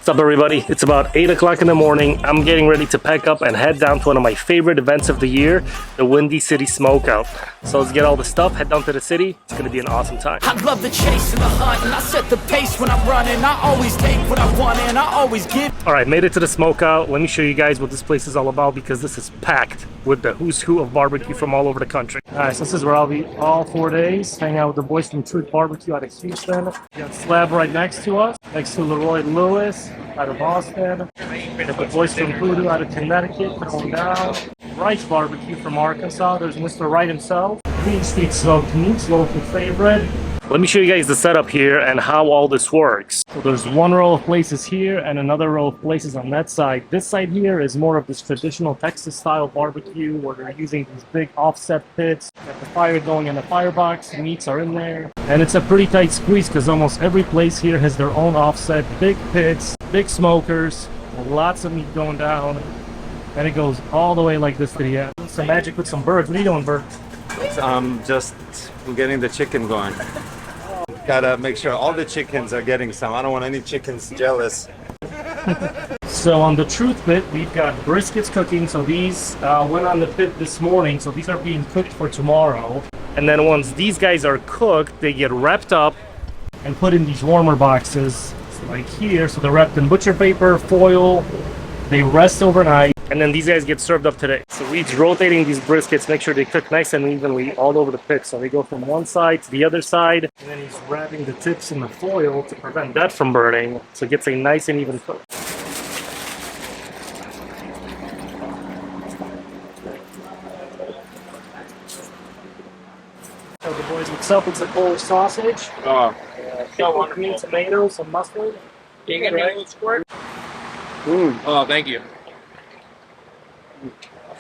What's up, everybody? It's about 8 o'clock in the morning. I'm getting ready to pack up and head down to one of my favorite events of the year, the Windy City Smokeout. So let's get all the stuff, head down to the city. It's gonna be an awesome time. I love the chase and the hunt, and I set the pace when I'm running. I always take what I want and I always give. All right, made it to the Smokeout. Let me show you guys what this place is all about, because this is packed with the who's who of barbecue from all over the country. All right, so this is where I'll be all 4 days, hang out with the boys from Truth Barbecue out of Houston. We got Slab right next to us, next to Leroy Lewis out of Boston. We got the boys from Voodoo out of Connecticut going down. Rice Barbecue from Arkansas. There's Mr. Wright himself. Windy City Smoked Meats, local favorite. Let me show you guys the setup here and how all this works. So there's one row of places here and another row of places on that side. This side here is more of this traditional Texas style barbecue where they're using these big offset pits. Got the fire going in the firebox, meats are in there. And it's a pretty tight squeeze because almost every place here has their own offset, big pits, big smokers, lots of meat going down. And it goes all the way like this to the end. Some magic with some birds. What are you doing, Bert? Just getting the chicken going. Gotta make sure all the chickens are getting some. I don't want any chickens jealous. So on the Truth pit, we've got briskets cooking. So these went on the pit this morning. So these are being cooked for tomorrow. And then once these guys are cooked, they get wrapped up and put in these warmer boxes like here. So they're wrapped in butcher paper, foil. They rest overnight. And then these guys get served up today. So we're rotating these briskets, make sure they cook nice and evenly all over the pit. So they go from one side to the other side. And then he's wrapping the tips in the foil to prevent that from burning. So it gets a nice and even cook. So the boys mix up with some Polish sausage. Green tomatoes, some mustard. Can you get me a little squirt? Oh, thank you.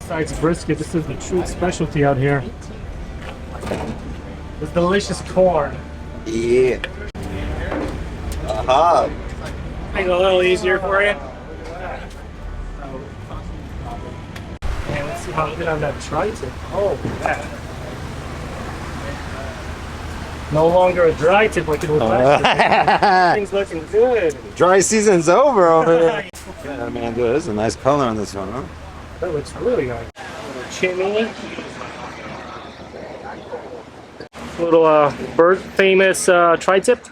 Besides brisket, this is the Truth specialty out here. This delicious corn. Yeah. Aha. Make it a little easier for you. And let's see how good on that tri-tip. Oh, man. No longer a dry tip like it was last year. Things looking good. Dry season's over over there. Yeah, man, dude, this is a nice color on this one, huh? That looks really nice. Chimney. Little bird famous tri-tip.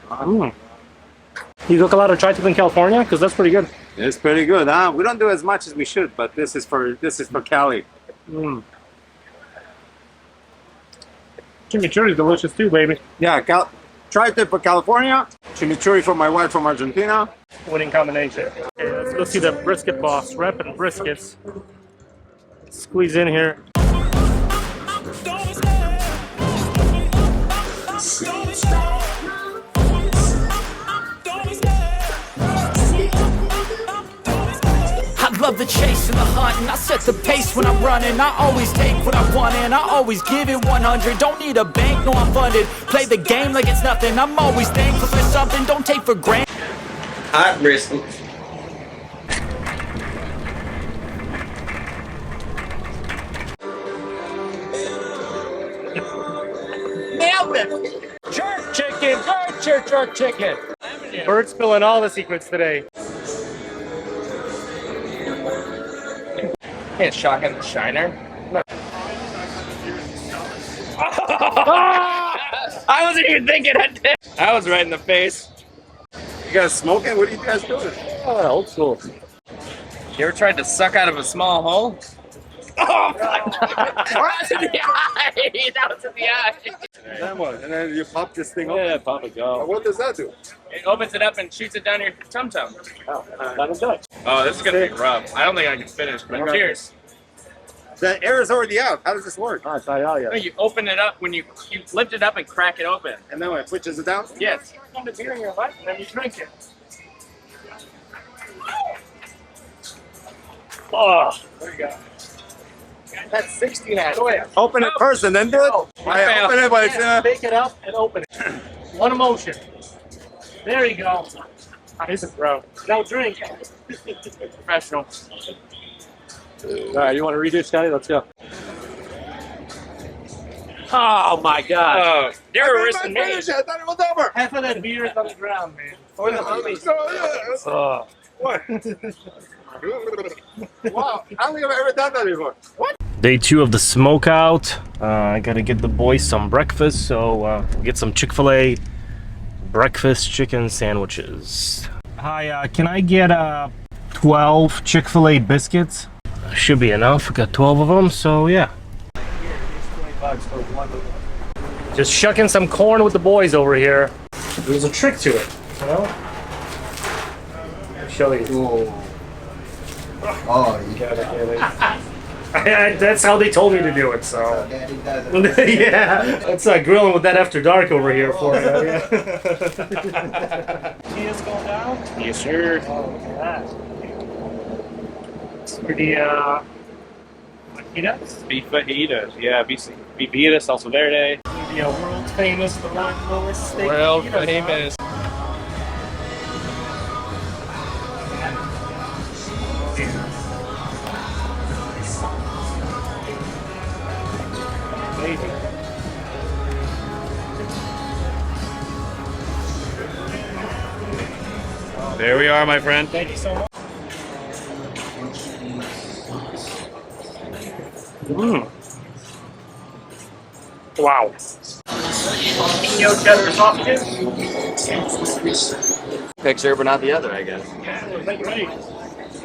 You cook a lot of tri-tip in California? Because that's pretty good. It's pretty good, huh? We don't do as much as we should, but this is for Cali. Chimichurri is delicious too, baby. Yeah, tri-tip for California, chimichurri for my wife from Argentina. Winning combination. Okay, let's go see the brisket boss. Repping briskets. Squeeze in here. I love the chase and the hunt, and I set the pace when I'm running. I always take what I want and I always give it 100. Don't need a bank, no, I'm funded. Play the game like it's nothing. I'm always thankful for something, don't take for granted. Hot brisket. Nailed it! Jerk chicken! Jerk chicken! Bert's spilling all the secrets today. Can't shock in the shiner. I wasn't even thinking of that. I was right in the face. You guys smoking? What are you guys doing? Oh, old school. You ever tried to suck out of a small hole? Oh, that was in the eye. That was in the eye. That one, and then you pop this thing Yeah, open. pop it, go. What does that do? It opens it up and shoots it down your tum-tum. Oh, that is Dutch. Oh, this is gonna be rough. I don't think I can finish, but cheers. The air is already out. How does this work? Ah, try it out, yeah. You open it up when you lift it up and crack it open. And then it pushes it down? Yes. You put the beer in your butt and then you drink it. Oh, there you go. That's 16 at. Go ahead. Open it first and then do it? I open it, but it's... Pick it up and open it. One motion. There you go. This is bro. Now drink. Professional. All right, you want to redo, Scotty? Let's go. Oh my God! You're risking me. I thought it was over. Half of that beer is on the ground, man. Or the homies. What? Wow, I don't think I've ever done that before. What? Day 2 of the smokeout. I gotta get the boys some breakfast, so get some Chick-fil-A breakfast chicken sandwiches. Hi, can I get 12 Chick-fil-A biscuits? Should be enough. We got 12 of them, so yeah. Just shucking some corn with the boys over here. There's a trick to it, you know? I'll show you. Oh, you gotta get it. That's how they told me to do it, so. Daddy does it. Yeah, that's grilling with that after dark over here for you. Yeah. Cheers going down? Yes, sir. Oh, look at that. It's pretty, fajitas? Beef fajitas. Yeah, beef fajitas, salsa verde. The world famous, the one Louis steak. World fajitas, huh? famous. Amazing. There we are, my friend. Thank you so much. Wow. Jalapeno cheddar sausages. Picture, but not the other, I guess.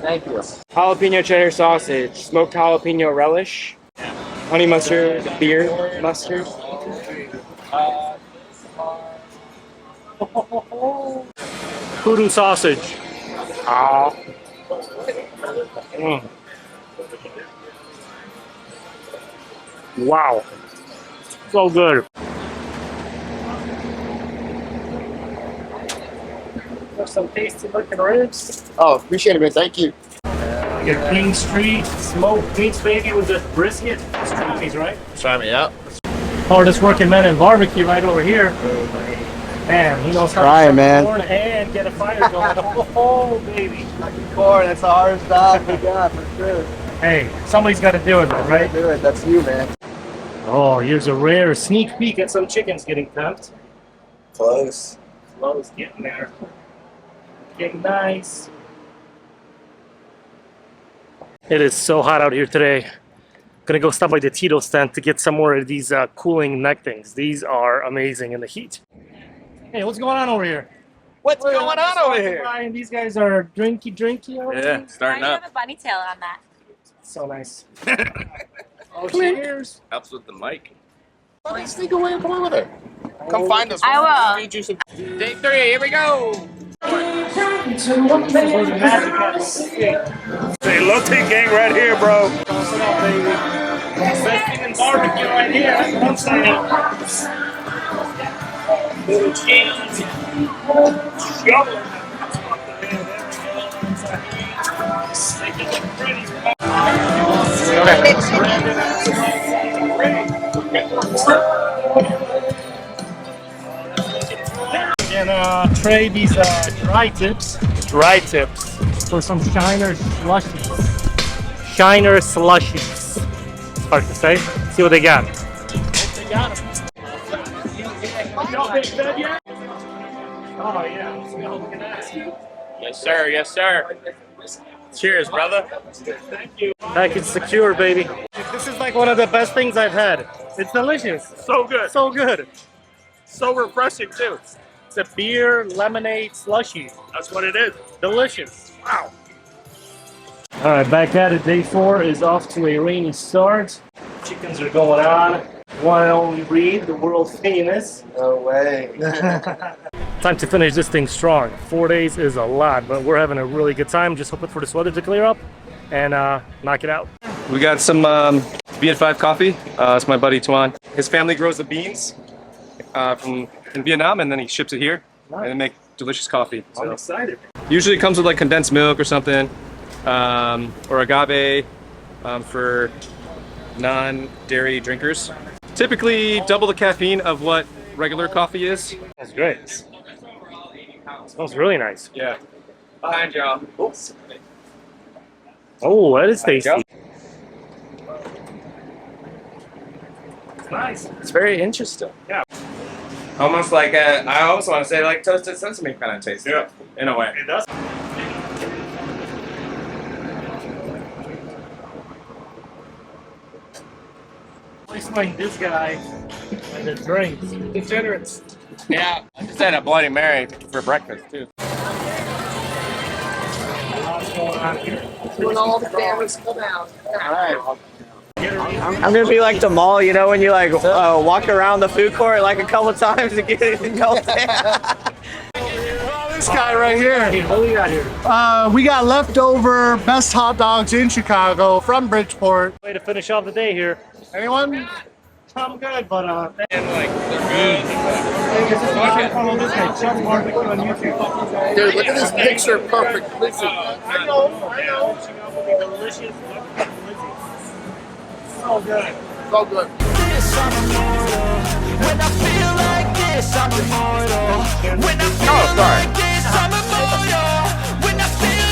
Thank you. Jalapeno cheddar sausage, smoked jalapeno relish, honey mustard, beer mustard. Hoodoo sausage. Ah. Wow. So good. There's some tasty looking ribs. Oh, appreciate it, man. Thank you. Your King Street smoked meats, baby, with this brisket. It's Tommy's, right? Try me out. Hardest working man in barbecue right over here. Man, he knows how Try to it, man. corn and get a fire going. Oh, baby. Corn, that's the hardest job we got for sure. Hey, somebody's got to do it, right? Do it. That's you, man. Oh, here's a rare sneak peek at some chickens getting cooked. Close. Close, getting there. Getting nice. It is so hot out here today. Gonna go stop by the Tito stand to get some more of these cooling neck things. These are amazing in the heat. Hey, what's going on over here? What's going on over here? Ryan, these guys are drinky over Yeah, here. starting Why do you up. have a bunny tail on that? So nice. Oh, cheers. Helps with the mic. Let's sneak away and come over there. Come find us. I will. Feed you some. Day 3, here we go. This is where the magic happens. Say Lotte gang right here, bro. Toss it up, baby. Best thing in barbecue right here. That's what I'm saying. Little cheese. Shovel. And tray these dry tips. Dry tips. For some Shiner slushies. Shiner slushies. It's hard to say. See what they got. They got them. Y'all big fed yet? Oh yeah. Look at that. Yes, sir. Yes, sir. Cheers, brother. Thank you. Package secure, baby. This is like one of the best things I've had. It's delicious. So good. So good. So refreshing, too. It's a beer lemonade slushy. That's what it is. Delicious. Wow. All right, back at it. Day 4 is off to a rainy start. Chickens are going on. One and only breed, the world famous. No way. Time to finish this thing strong. 4 days is a lot, but we're having a really good time. Just hoping for this weather to clear up and knock it out. We got some B5 coffee. It's my buddy Tuan. His family grows the beans in Vietnam, and then he ships it here, and they make delicious coffee. I'm So excited. usually it comes with like condensed milk or something, or agave for non-dairy drinkers. Typically double the caffeine of what regular coffee is. That's great. It smells really nice. Yeah. Behind y'all. Oops. Oh, that is tasty. There It's nice. It's very interesting. Yeah. Almost like I almost want to say like toasted sesame kind of taste. Yeah. In a way. It does. Place like this guy and the drinks. Degenerates. Yeah. I just had a Bloody Mary for breakfast too. What's going on here? When all the families come out. I'm gonna be like the mall, you know, when you like walk around the food court like a couple times to get it This guy right here. What do we got here? We got leftover best hot dogs in Chicago from Bridgeport. Way to finish off the day here. Anyone? I'm good, but And like they're good. follow this guy, Chef Barbecue on YouTube. Dude, look at this picture perfect. Listen. I know. Delicious. So good. So good. This I'm immortal. When I feel like this, I'm immortal. When I feel like this, I'm immortal.